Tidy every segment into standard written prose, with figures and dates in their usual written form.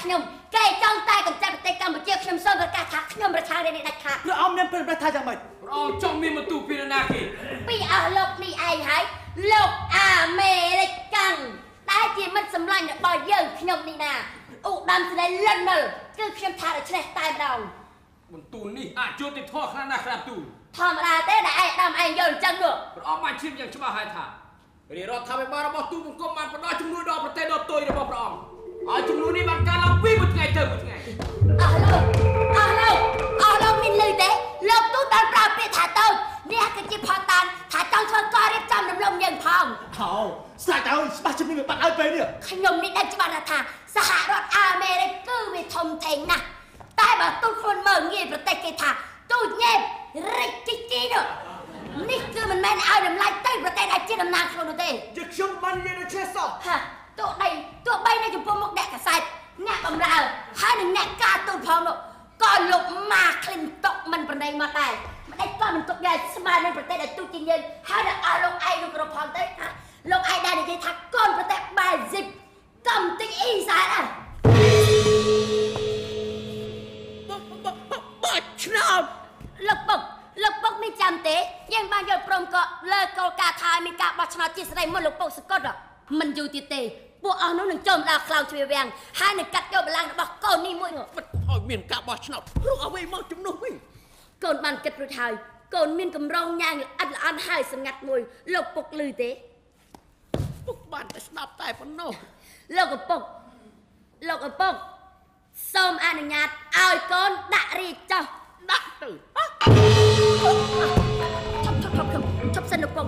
ខ្ញុំគេចង់តែកំចាត់ប្រទេសកម្ពុជាខ្ញុំសូមប្រកាសថាខ្ញុំប្រឆាំងនេះដាច់ខាតព្រះអង្គមានប្រកាសថាយ៉ាងម៉េចព្រះអង្គចង់មានបន្ទូពីណាគេពីអស់លោកនេះឯងហើយលោកអាមេរិកកាំងដែលជាមិត្តសម្លាញ់របស់យើងខ្ញុំនេះណាឧត្តមសេនីយ៍លិននលគឺខ្ញុំថាដូច្នេះតែម្ដងបន្ទូនេះអាចជួបទីធေါ်ខ្លាំងណាស់ครับទូលធម្មតាទេដែលឯកឧត្តមឯងយល់អញ្ចឹងនោះព្រះអង្គបានជ្រាបយ៉ាងច្បាស់ហើយថារាជរដ្ឋាភិបាលរបស់ទូបង្គំបានផ្ដល់ជំនួយដល់ប្រទេសដ៏ទុយរបស់ព្រះអង្គហើយជំនួយនេះបានកើនឡើងពីមួយថ្ងៃទៅមួយថ្ងៃអស់លោកមានលឺទេលោកទូបានប្រាប់ពាក្យថាតូចនេះគឺជាផតតានថាចង់ធ្វើការរៀបចំរំលំយើងផងហៅស្ដេចហើយច្បាស់ជំនាញវាបាត់ឲ្យពេលនេះខ្ញុំនេះដឹងច្បាស់ថាសហរដ្ឋអាមេរិកគឺវាធំធេងណាស់តែបើទូខ្លួនមើលងាយប្រទេសគេថាទូញ៉េបរិចជីជីនោះនេះគឺមិនមែនឲ្យតម្លៃទៅប្រទេសដែលជាតំណាងខ្លួននោះទេជាខ្ញុំបាននិយាយដូចនេះសោះហាទោះបីនៅចំពោះមុខអ្នកកសែតអ្នកបម្រើហើយនឹងអ្នកការទូតផងនោះក៏លោកម៉ាឃ្លីនតុកមិនប្រណីមកដែរមិនដេចក៏មិនទុកយ៉ាងស្មើនឹងប្រទេសដែលទូជាយើងហើយដល់អស់លោកឯងនោះគ្រប់ផងទៅលោកឯងដែលនិយាយថាកូនប្រទេសបែលហ្សិកកំតិចអ៊ីស្រាអែលបាច់ឆ្នោតលោកពុកនេះចាំទេយើងបានយល់ព្រមក៏លើកលការថាមានការបោះឆ្នោតជាស្ដីមុនលោកពុកសកលមិនយូរទៀតទេពួកអស់នោះនឹងចូលមកដល់ខ្លោចជ្រាវាំងហើយនឹងកាត់យកបលាំងរបស់កូននេះមួយនោះឲ្យមានការបោះឆ្នោតព្រោះអ្វីមកជំនួសវិញកូនបានគិតរួចហើយកូនមានកម្រងញ៉ាំងល្អិតល្អន់ហើយសម្ងាត់មួយលោកពុកឮទេពុកបានតែស្ដាប់តែប៉ុណ្ណោះលោកឪពុកសូមអនុញ្ញាតឲ្យកូនដាក់រាជចុះដាក់ទៅឈប់សិនលោកពុក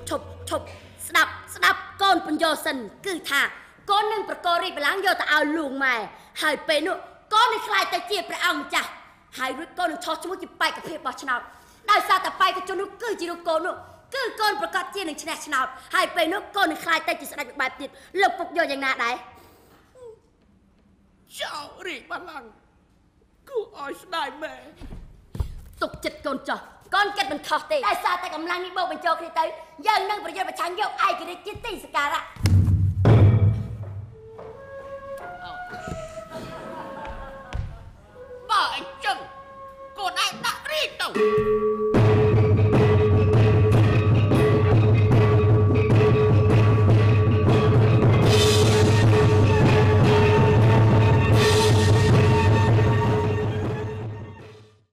ឈប់ស្ដាប់កូនបញ្យោសិនគឺថាកូននឹងប្រកោរាជបល្ល័ង្កយកទៅឲ្យលួងម៉ែហើយពេលនោះកូននឹងខ្លាចទៅជាព្រះអង្គម្ចាស់ហើយរួចកូននឹងឆោះឈ្មោះជាបេក្ខភាពបោះឆ្នោតដោយសារតែបេក្ខជននោះគឺជារូបកូននោះគឺកូនប្រកាសជានឹងឈ្នះឆ្នោតហើយពេលនោះកូននឹងខ្លាចទៅជាស្ដេចបែបទៀតលោកពុកយកយ៉ាងណាដែរចៅរាជបល្ល័ង្កគួរឲ្យស្ដាយមែនទុកចិត្តកូនចោះកូនគិតមិនខុសទេដោយសារតែកម្លាំងនេះបូកបញ្ចូលគ្នាទៅយើងនឹងប្រយុទ្ធប្រឆាំងយកឯករាជ្យជាទីសក្ការៈបើអញ្ចឹងកូនឯងដាក់រាជទៅ